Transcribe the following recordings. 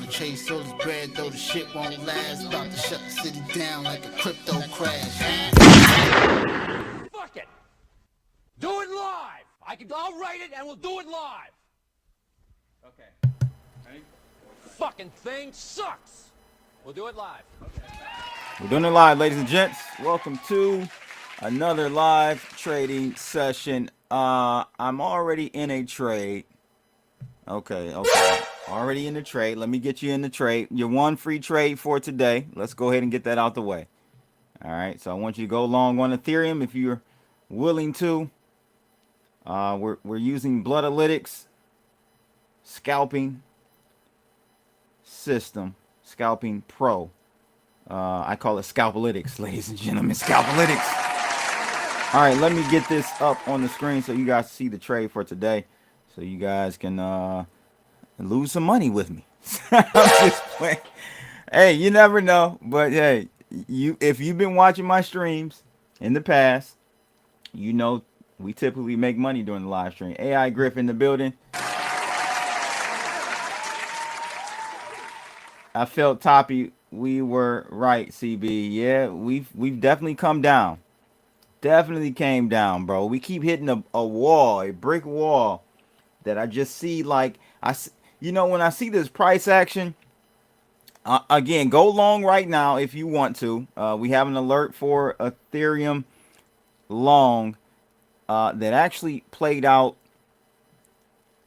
Chase all this bread, though the shit won't last. About to shut the city down like a crypto crash. Fuck it! Do it live! I'll write it and we'll do it live! Okay. Ready? Fucking thing sucks! We'll do it live. Okay. We're doing it live, ladies and gents. Welcome to another live trading session. I'm already in a trade. Okay. Already in the trade. Let me get you in the trade. Your one free trade for today. Let's go ahead and get that out the way. All right. So I want you to go long on Ethereum if you're willing to. We're using Bloodalytics scalping system, scalping pro. I call it Scalpalytics, ladies and gentlemen. Scalpalytics. All right. Let me get this up on the screen so you guys see the trade for today, so you guys can lose some money with me. I'm just playing. Hey, you never know, but hey, if you've been watching my streams in the past, you know we typically make money during the live stream. AI Griff in the building. I felt toppy. We were right, CB. Yeah, we've definitely come down. Definitely came down, bro. We keep hitting a wall, a brick wall that I just see like you know, when I see this price action, again, go long right now if you want to. We have an alert for Ethereum long that actually played out,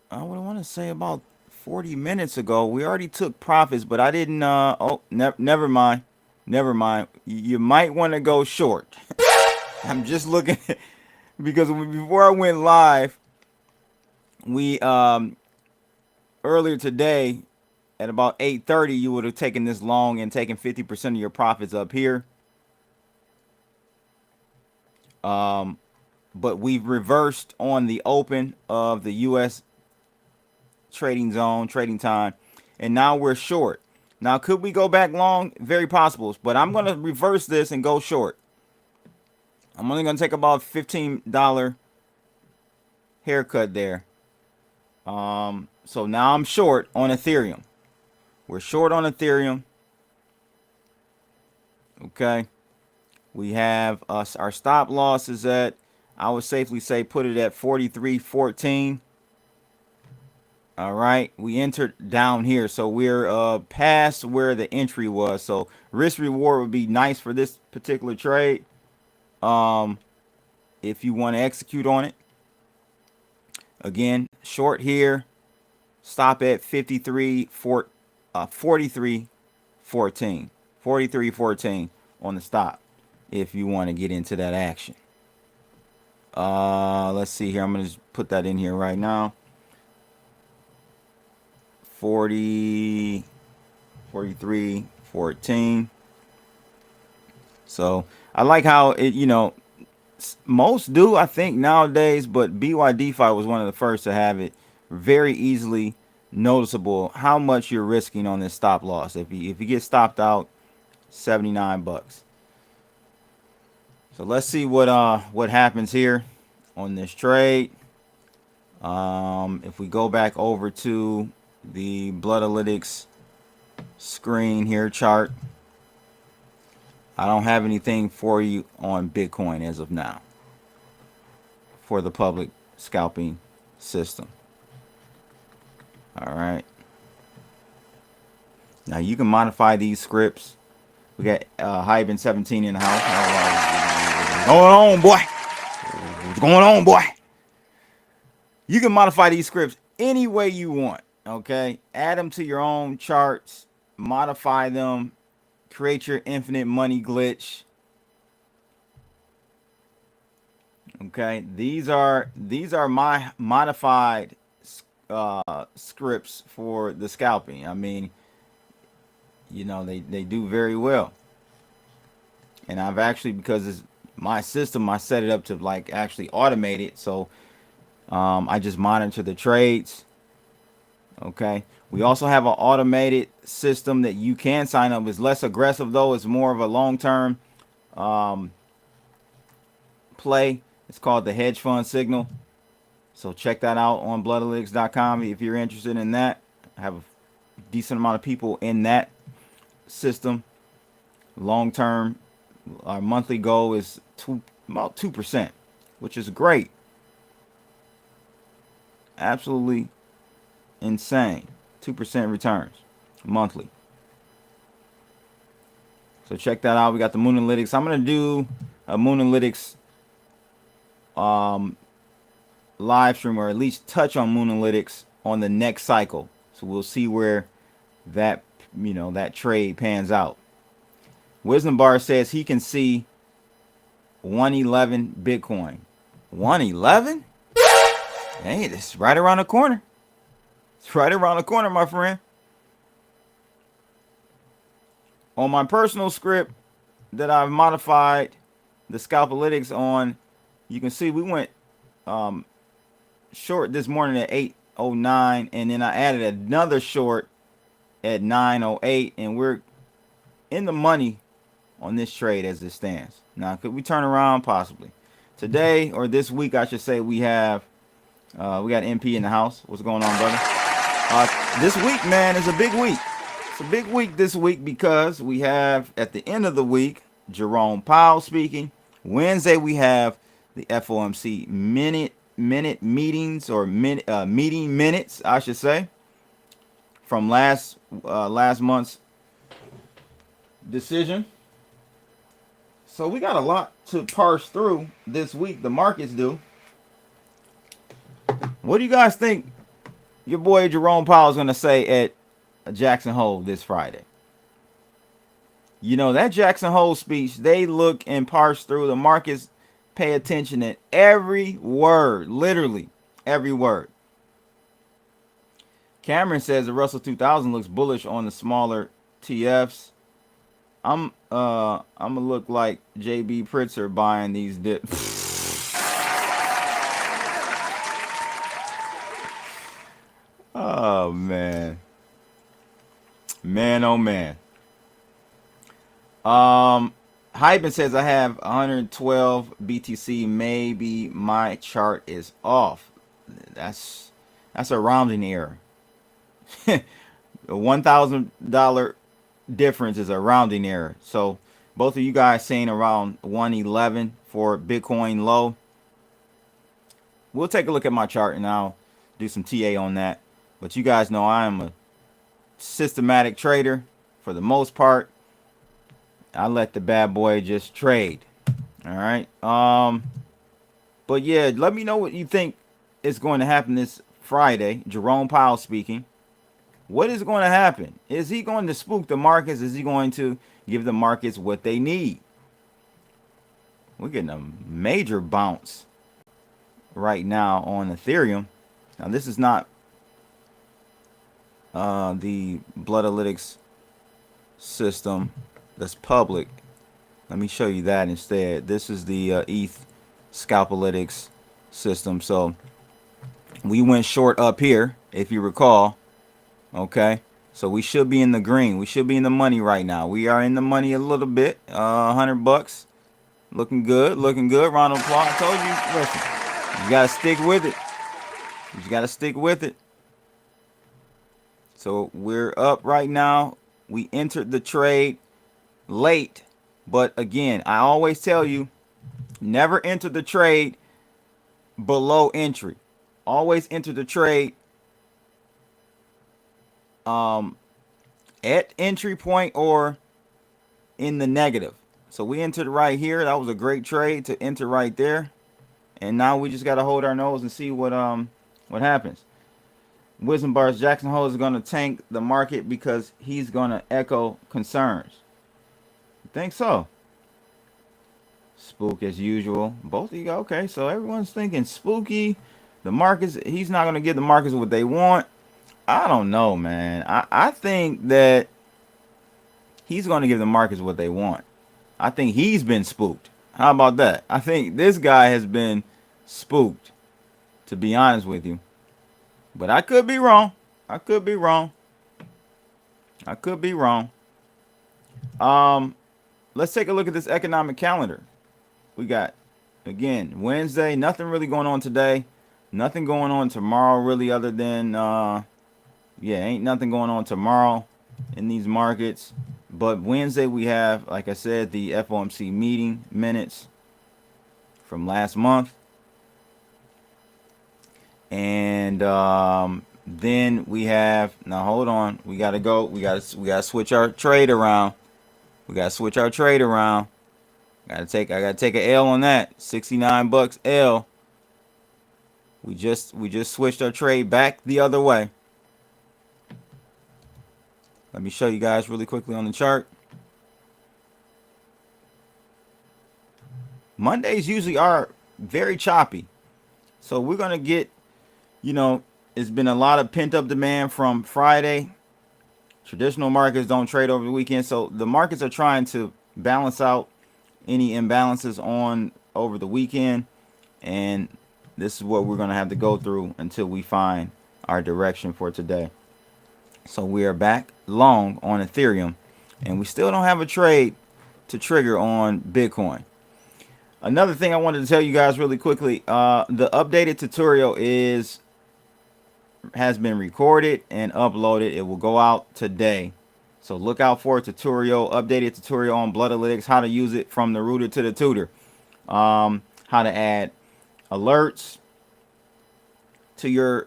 what I want to say, about 40 minutes ago. We already took profits, but I didn't. Never mind. You might want to go short. I'm just looking because before I went live, we earlier today at about 8:30, you would have taken this long and taken 50% of your profits up here. But we've reversed on the open of the U.S. trading zone, trading time, and now we're short. Now, could we go back long? Very possible, but I'm going to reverse this and go short. I'm only going to take about $15 haircut there. So now I'm short on Ethereum. We're short on Ethereum. Okay. We have our stop loss is at, I would safely say, put it at 43.14. All right. We entered down here. So we're past where the entry was. So risk reward would be nice for this particular trade. If you want to execute on it. Again, short here. Stop at 43.14. 43.14 on the stop if you want to get into that action. Let's see here. I'm going to just put that in here right now. 43.14. So I like how it, you know, most do, I think, nowadays, but BYDFi was one of the first to have it very easily noticeable how much you're risking on this stop loss. If you get stopped out, $79. So let's see what happens here on this trade. If we go back over to the Bloodalytics screen here, chart, I don't have anything for you on Bitcoin as of now for the public scalping system. All right. Now you can modify these scripts. We got Hyben 17 in the house. What's going on, boy? What's going on, boy? You can modify these scripts any way you want. Okay, add them to your own charts, modify them, create your infinite money glitch. Okay, these are my modified scripts for the scalping. I mean, you know, they do very well. And I've actually, because it's my system, I set it up to like actually automate it. So I just monitor the trades. Okay. We also have an automated system that you can sign up. It's less aggressive though. It's more of a long-term play. It's called the hedge fund signal. So check that out on bloodalytics.com if you're interested in that. I have a decent amount of people in that system. Long-term, our monthly goal is about 2%, which is great. Absolutely insane. 2% returns monthly. So check that out. We got the Moonalytics. I'm going to do a Moonalytics live stream, or at least touch on Moonalytics on the next cycle. So we'll see where that, you know, that trade pans out. Wisdom Bar says he can see 111 Bitcoin. 111? Hey, it's right around the corner. It's right around the corner, my friend. On my personal script that I've modified the Scalpalytics on, you can see we went short this morning at 8:09, and then I added another short at 9:08, and we're in the money on this trade as it stands. Now, could we turn around? Possibly. Today, or this week, I should say, we got MP in the house. What's going on, brother? This week, man, is a big week. It's a big week this week because we have, at the end of the week, Jerome Powell speaking. Wednesday, we have the FOMC minute meetings, or meeting minutes, I should say, from last month's decision. So we got a lot to parse through this week. The markets do. What do you guys think your boy Jerome Powell is going to say at Jackson Hole this Friday? You know, that Jackson Hole speech, they look and parse through. The markets pay attention at every word, literally every word. Cameron says the Russell 2000 looks bullish on the smaller TFs. I'm gonna look like JB Pritzker buying these dips. Oh man, oh man. Hyben says I have 112 BTC. Maybe my chart is off. That's a rounding error. A $1,000 difference is a rounding error. So both of you guys saying around 111 for Bitcoin low. We'll take a look at my chart and I'll do some TA on that. But you guys know I am a systematic trader for the most part. I let the bad boy just trade. All right. But yeah, let me know what you think is going to happen this Friday. Jerome Powell speaking. What is going to happen? Is he going to spook the markets? Is he going to give the markets what they need? We're getting a major bounce right now on Ethereum. Now, this is not the Bloodalytics system that's public. Let me show you that instead. This is the ETH Scalpalytics system. So we went short up here, if you recall. Okay, So we should be in the green. We should be in the money right now. We are in the money a little bit. $100. Looking good. Looking good. Round of applause. I told you, listen, you got to stick with it. You got to stick with it. So we're up right now. We entered the trade late. But again, I always tell you, never enter the trade below entry. Always enter the trade at entry point or in the negative. So we entered right here. That was a great trade to enter right there. And now we just got to hold our nose and see what happens. Wisdom Bars Jackson Hole is going to tank the market because he's going to echo concerns. You think so? Spook as usual. Both of you, okay, so everyone's thinking spooky. The markets, he's not going to give the markets what they want. I don't know, man. I think that he's going to give the markets what they want. I think he's been spooked. How about that? I think this guy has been spooked, to be honest with you. But I could be wrong. I could be wrong. I could be wrong. Let's take a look at this economic calendar. We got, again, Wednesday. Nothing really going on today. Nothing going on tomorrow, really, other than, ain't nothing going on tomorrow in these markets. But Wednesday we have, like I said, the FOMC meeting minutes from last month. And then we have, now hold on, we got to go. We got to switch our trade around. We got to switch our trade around. I got to take an L on that. $69 L. We just switched our trade back the other way. Let me show you guys really quickly on the chart. Mondays usually are very choppy. So we're going to get, it's been a lot of pent up demand from Friday. Traditional markets don't trade over the weekend. So the markets are trying to balance out any imbalances on over the weekend. And this is what we're going to have to go through until we find our direction for today. So we are back long on Ethereum, and we still don't have a trade to trigger on Bitcoin. Another thing I wanted to tell you guys really quickly, the updated tutorial has been recorded and uploaded. It will go out today. So look out for a tutorial, updated tutorial on Bloodalytics, how to use it from the rooter to the tutor. How to add alerts to your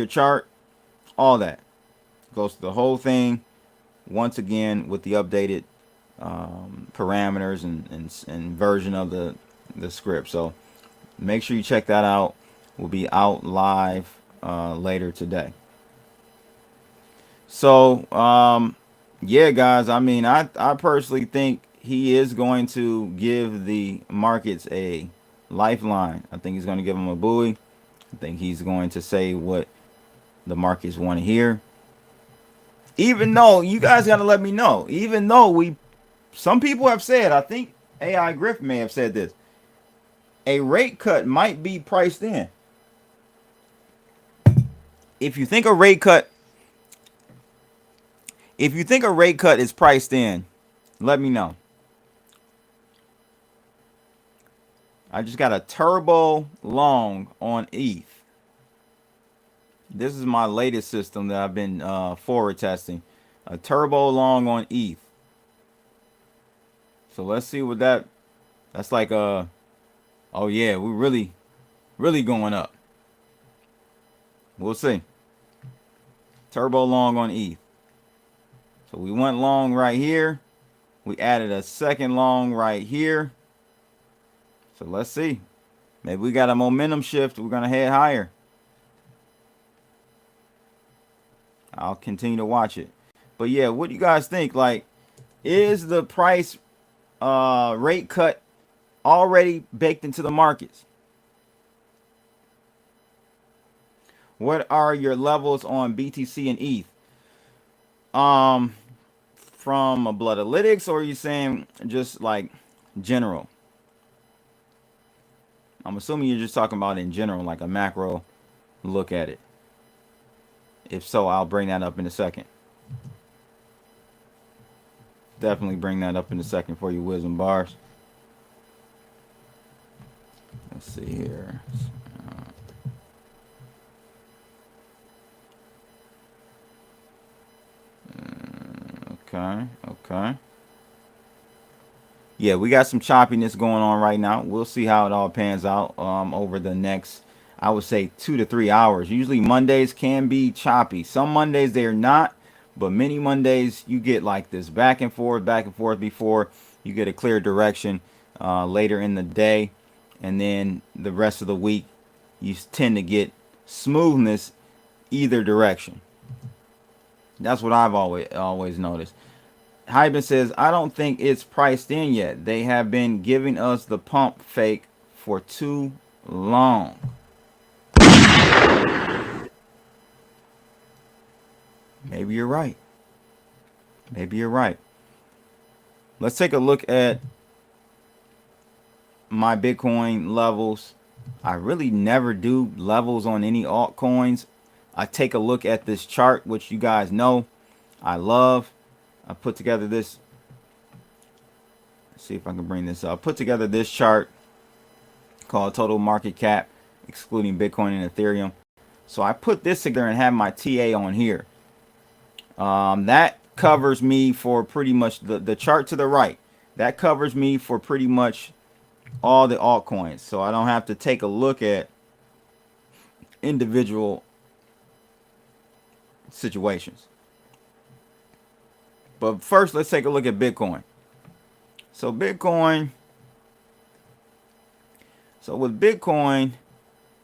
chart, all that. Goes through the whole thing once again with the updated parameters and version of the script. So make sure you check that out. We'll be out live later today. So yeah, guys, I mean, I personally think he is going to give the markets a lifeline. I think he's going to give them a buoy. I think he's going to say what the markets want to hear. Even though you guys got to let me know, even though some people have said, I think AI Griff may have said this, a rate cut might be priced in. If you think a rate cut is priced in, let me know. I just got a turbo long on ETH. This is my latest system that I've been forward testing. A turbo long on ETH. So let's see what that's like. Oh yeah, we're really going up. We'll see. Turbo long on ETH. So we went long right here. We added a second long right here. So let's see. Maybe we got a momentum shift. We're going to head higher. I'll continue to watch it. But yeah, what do you guys think? Like, is the price rate cut already baked into the markets? What are your levels on BTC and ETH? From a Bloodalytics, or are you saying just like general? I'm assuming you're just talking about in general, like a macro look at it. If so, I'll bring that up in a second. Definitely bring that up in a second for you, Wisdom Bars. Let's see here. Okay, okay. Yeah, we got some choppiness going on right now. We'll see how it all pans out over the next, I would say, 2 to 3 hours. Usually Mondays can be choppy. Some Mondays they're not, but many Mondays you get like this back and forth before you get a clear direction later in the day. And then the rest of the week you tend to get smoothness either direction. That's what I've always noticed. Hyben says, I don't think it's priced in yet. They have been giving us the pump fake for too long. Maybe you're right. Maybe you're right. Let's take a look at my Bitcoin levels. I really never do levels on any altcoins. I take a look at this chart, which you guys know I love. I put together this. Let's see if I can bring this up. I put together this chart called Total Market Cap, excluding Bitcoin and Ethereum. So I put this together and have my TA on here. That covers me for pretty much the chart to the right. That covers me for pretty much all the altcoins. So I don't have to take a look at individual situations. But first, let's take a look at Bitcoin. So Bitcoin. So with Bitcoin,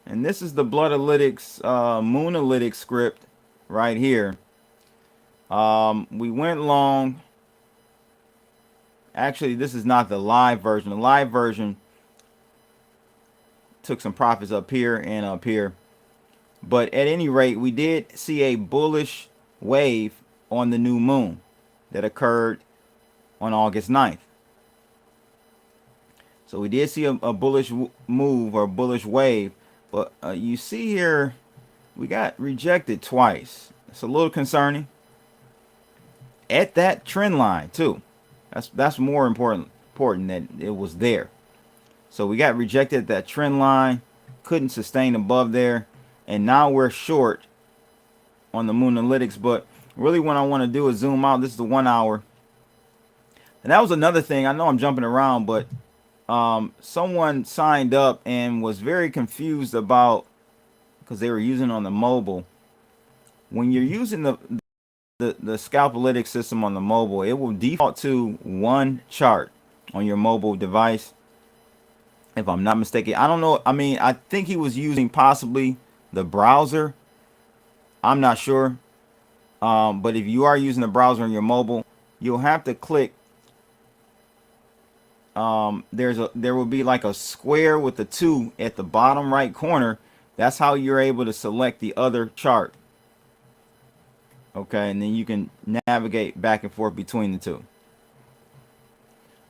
and this is the Bloodalytics, Moonalytics script right here. We went long. Actually, this is not the live version. The live version took some profits up here and up here. But at any rate, we did see a bullish wave on the new moon that occurred on August 9th. So we did see a bullish move or bullish wave. But you see here, we got rejected twice. It's a little concerning. At that trend line too. That's more important that it was there. So we got rejected at that trend line. Couldn't sustain above there. And now we're short on the Moonalytics. But really what I want to do is zoom out. This is the 1 hour. And that was another thing. I know I'm jumping around, but someone signed up and was very confused about, because they were using on the mobile. When you're using the Scalpalytics system on the mobile, it will default to one chart on your mobile device, if I'm not mistaken. I don't know. I mean, I think he was using possibly the browser. I'm not sure. But if you are using the browser on your mobile, you'll have to click. There will be like a square with the 2 at the bottom right corner. That's how you're able to select the other chart. Okay, and then you can navigate back and forth between the two.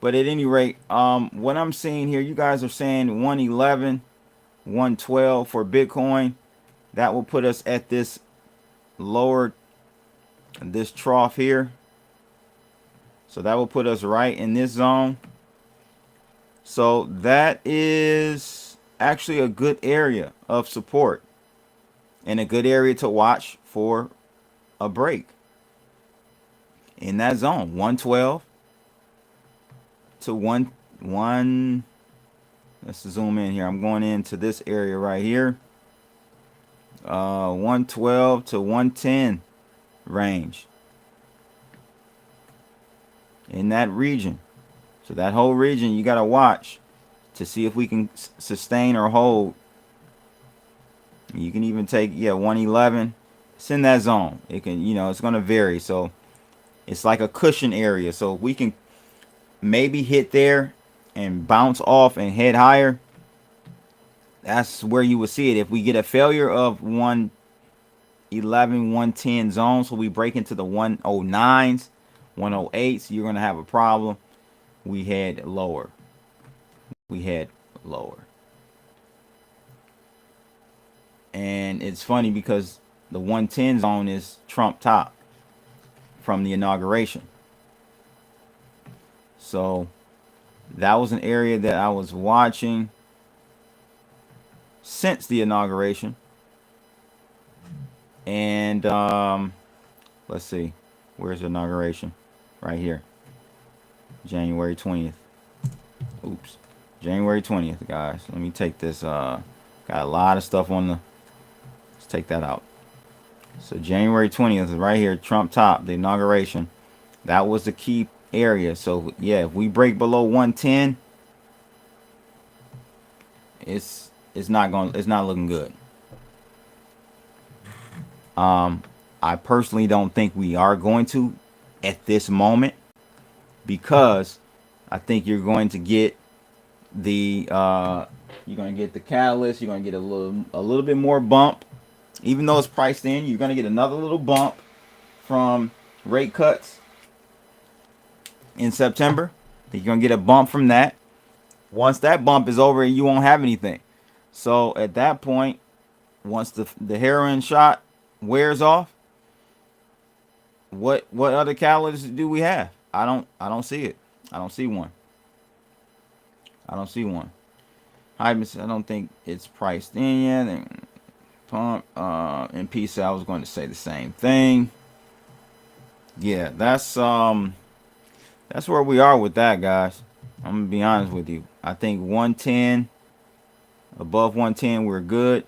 But at any rate, what I'm seeing here, you guys are saying 111, 112 for Bitcoin. That will put us at this lower, this trough here. So that will put us right in this zone. So that is actually a good area of support and a good area to watch for a break in that zone. 112 to 1. Let's zoom in here. I'm going into this area right here. 112 to 110 range in that region. So that whole region you got to watch to see if we can sustain or hold. You can even take 111. It's in that zone. It can, it's going to vary. So it's like a cushion area. So we can maybe hit there and bounce off and head higher. That's where you will see it. If we get a failure of 111, 110 zone, so we break into the 109s, 108s, you're going to have a problem. We head lower. And it's funny because the 110 zone is Trump top from the inauguration. So that was an area that I was watching since the inauguration. And let's see, where's the inauguration? Right here, January 20th. Oops, January 20th, guys. Let me take this. Got a lot of stuff on the. Let's take that out. So January 20th is right here, Trump top, the inauguration. That was the key area. So yeah, if we break below 110, it's not looking good. I personally don't think we are going to at this moment, because I think you're going to get the catalyst. You're going to get a little bit more bump, even though it's priced in. You're going to get another little bump from rate cuts in September. I think you're going to get a bump from that. Once that bump is over, you won't have anything. So at that point, once the heroin shot wears off, what other catalysts do we have? I don't see it. I don't see one. I don't think it's priced in yet. And pump and peace. I was going to say the same thing. Yeah, that's where we are with that, guys. I'm gonna be honest with you. I think 110, above 110, we're good.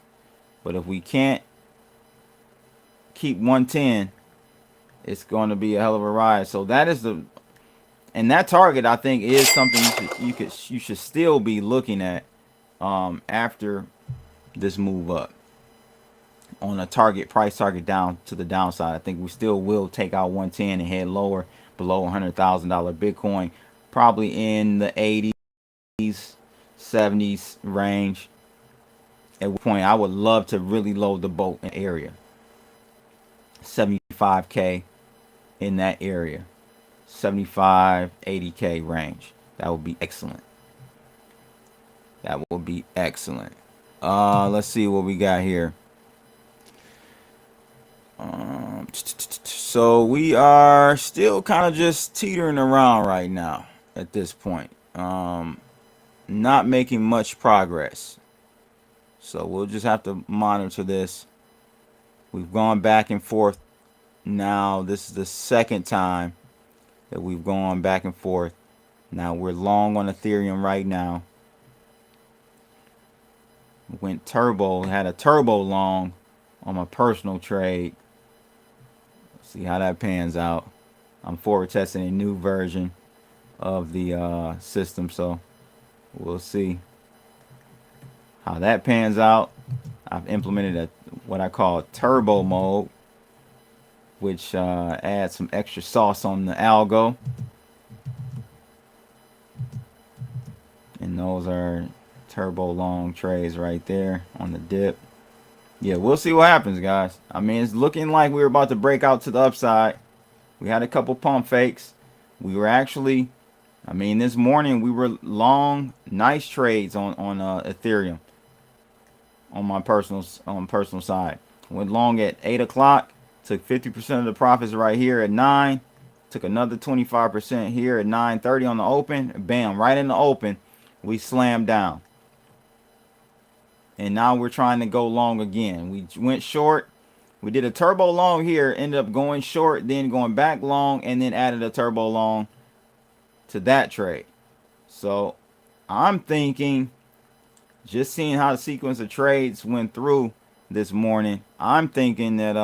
But if we can't keep 110, it's going to be a hell of a ride. So that is and that target, I think, is something you should still be looking at after this move up on a price target down to the downside. I think we still will take out 110 and head lower below $100,000 Bitcoin, probably in the 80s, 70s range. At which point I would love to really load the boat in area 75K, in that area, 75, 80K range. That would be excellent. Let's see what we got here. So we are still kind of just teetering around right now at this point. Not making much progress. So we'll just have to monitor this. We've gone back and forth. Now this is the second time that we've gone back and forth. Now we're long on Ethereum right now. Went turbo, had a turbo long on my personal trade. See how that pans out. I'm forward testing a new version of the system, so we'll see how that pans out. I've implemented what I call turbo mode, which adds some extra sauce on the algo. And those are turbo long trades right there on the dip. Yeah, we'll see what happens, guys. I mean, it's looking like we were about to break out to the upside. We had a couple pump fakes. We were actually, I mean, this morning we were long, nice trades on Ethereum on my personal side. Went long at 8 o'clock. Took 50% of the profits right here at 9. Took another 25% here at 9:30 on the open. Bam, right in the open, we slammed down. And now we're trying to go long again. We went short. We did a turbo long here, ended up going short, then going back long, and then added a turbo long to that trade. So I'm thinking, just seeing how the sequence of trades went through this morning, I'm thinking that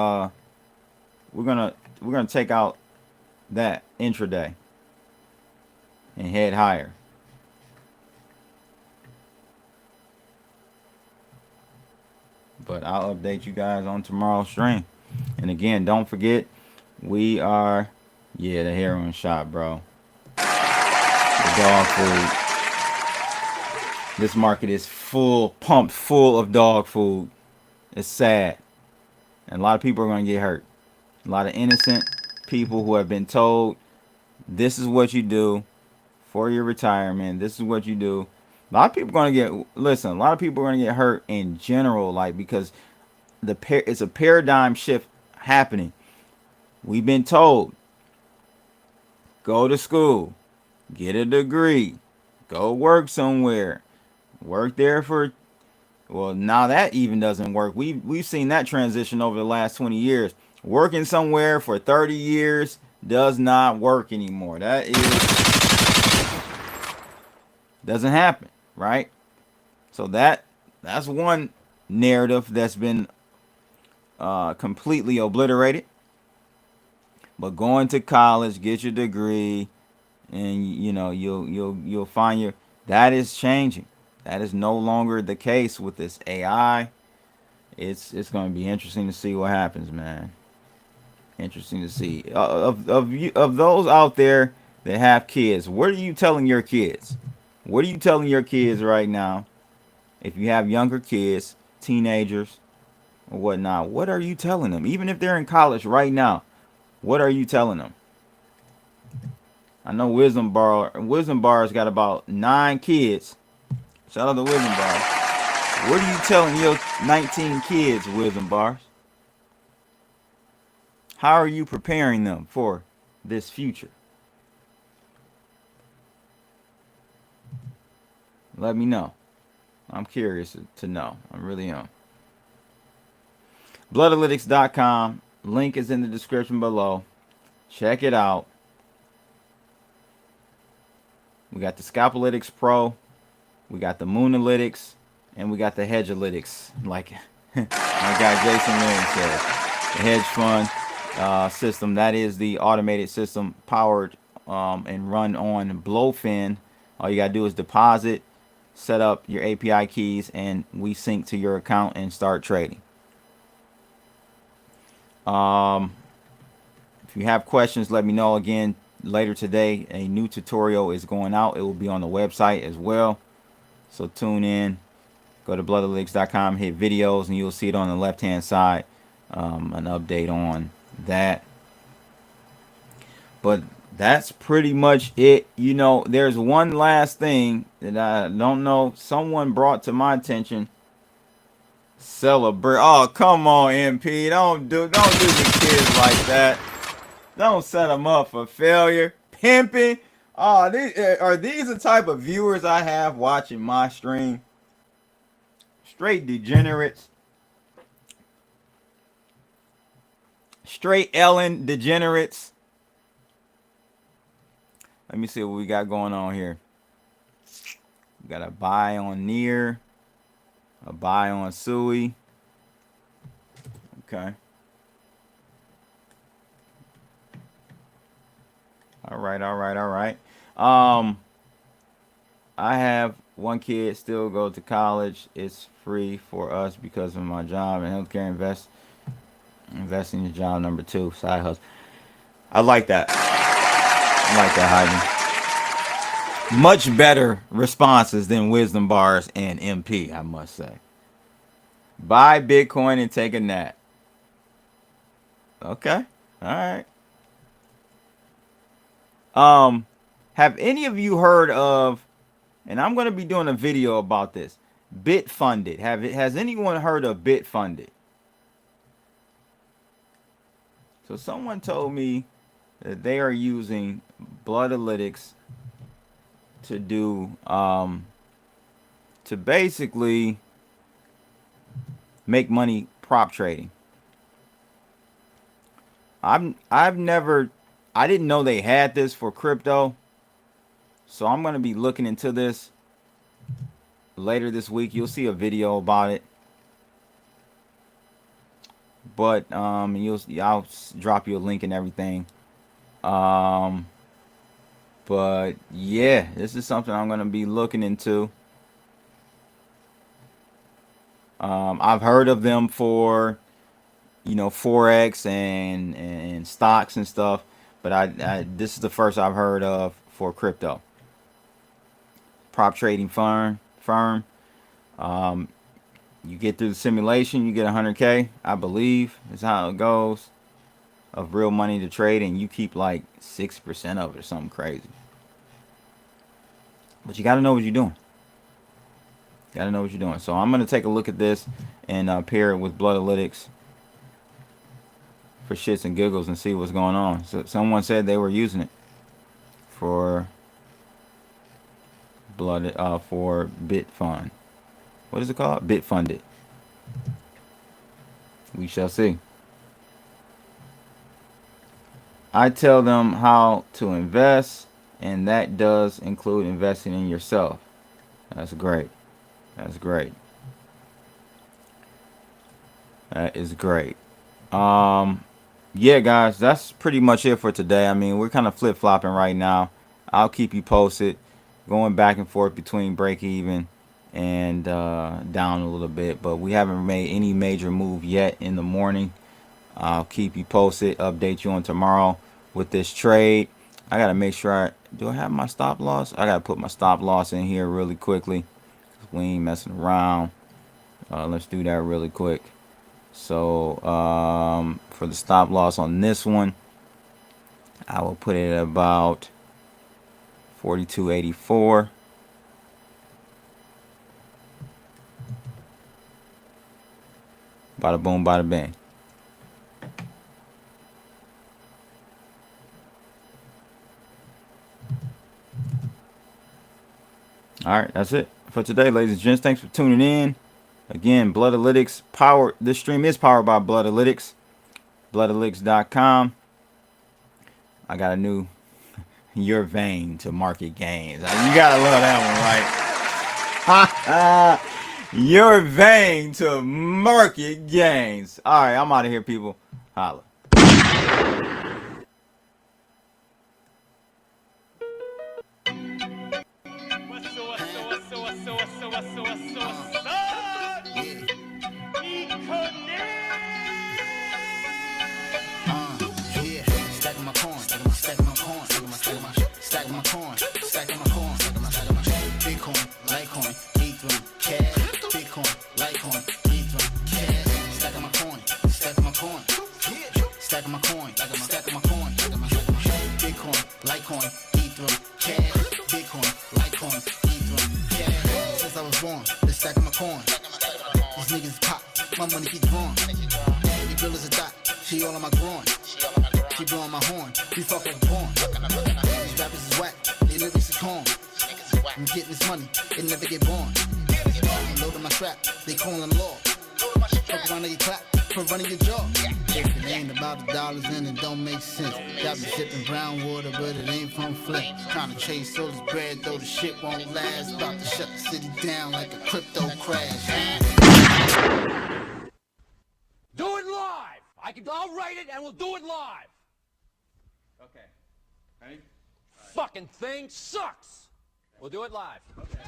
we're gonna take out that intraday and head higher. But I'll update you guys on tomorrow's stream. And again, don't forget, we are, yeah, the heroin shot, bro. The dog food. This market is pumped full of dog food. It's sad. And a lot of people are going to get hurt. A lot of innocent people who have been told, this is what you do for your retirement. This is what you do. A lot of people are going to get, listen, a lot of people are going to get hurt in general, like, because it's a paradigm shift happening. We've been told, go to school, get a degree, go work somewhere, work there for. Well, now that even doesn't work. We've seen that transition over the last 20 years. Working somewhere for 30 years does not work anymore. That is doesn't happen, right? So that's one narrative that's been completely obliterated. But going to college, get your degree, and you know you'll find your that is changing. That is no longer the case with this AI. It's going to be interesting to see what happens, man. Interesting to see. Of those out there that have kids, what are you telling your kids? What are you telling your kids right now? If you have younger kids, teenagers, or whatnot, what are you telling them? Even if they're in college right now, what are you telling them? I know Wisdom Bar's got about 9 kids. Shout out to Wisdom Bar. What are you telling your 19 kids, Wisdom Bars? How are you preparing them for this future? Let me know. I'm curious to know. I really am. Bloodalytics.com. Link is in the description below. Check it out. We got the Scalpalytics Pro. We got the Moonalytics. And we got the Hedgealytics. Like my guy Jason Lynn said. The hedge fund system. That is the automated system powered and run on Blowfin. All you got to do is deposit, set up your API keys, and we sync to your account and start trading. If you have questions, let me know. Again, later today, a new tutorial is going out. It will be on the website as well. So tune in. Go to bloodalytics.com, hit videos, and you'll see it on the left-hand side. An update on that. But that's pretty much it. You know, there's one last thing that I don't know. Someone brought to my attention. Celebrate. Oh, come on, MP. Don't do the kids like that. Don't set them up for failure. Pimping. Oh, are these the type of viewers I have watching my stream? Straight degenerates. Straight Ellen degenerates. Let me see what we got going on here. We got a buy on Near. A buy on Sui. Okay. All right. I have one kid still go to college. It's free for us because of my job and healthcare. Invest in your job. Number 2, side hustle. I like that. Heidi. Much better responses than Wisdom Bars and MP, I must say. Buy Bitcoin and take a nap. Okay. All right. Have any of you heard of, and I'm going to be doing a video about this, Bitfunded? Has anyone heard of Bitfunded? So someone told me that they are using Bloodalytics to do to basically make money prop trading. I didn't know they had this for crypto. So I'm going to be looking into this later this week. You'll see a video about it. But I'll drop you a link and everything. But yeah, this is something I'm going to be looking into. I've heard of them for, Forex and stocks and stuff, but this is the first I've heard of for crypto. Prop trading firm. You get through the simulation, you get 100K, I believe is how it goes, of real money to trade, and you keep like 6% of it or something crazy. But you got to know what you're doing. So I'm going to take a look at this and pair it with Bloodalytics for shits and giggles and see what's going on. So someone said they were using it for for Bitfund. What is it called? Bitfunded. We shall see. I tell them how to invest, and that does include investing in yourself. That's great. That's great. That is great. Yeah, guys, that's pretty much it for today. I mean, we're kind of flip-flopping right now. I'll keep you posted, going back and forth between break even and down a little bit, but we haven't made any major move yet in the morning. I'll keep you posted, update you on tomorrow with this trade. I gotta make sure do I have my stop loss? I gotta put my stop loss in here really quickly. We ain't messing around. Let's do that really quick. So for the stop loss on this one, I will put it at about 42.84. Bada boom, bada bang. All right, that's it for today, ladies and gents. Thanks for tuning in. Again, Bloodalytics powered. This stream is powered by Bloodalytics. Bloodalytics.com. I got a new your vein to market gains. You gotta love that one, right? Your vein to market gains. All right, I'm out of here, people. Holla. My money keep growing. The girl is a dot, she all on my groin. She blowing my horn, we fuck like porn. These rappers is whack, they lyrics is corn. I'm getting this money, it never get born. I'm loading my strap, they calling the law. Fuck around and you clap for running your jaw. If it ain't about the dollars, then it don't make sense. Got me sipping brown water, but it ain't from Flint. Trying to chase all this bread, though the shit won't last. About to shut the city down like a crypto crash. Do it live! I'll write it and we'll do it live! Okay. Ready? Fucking thing sucks! We'll do it live. Okay.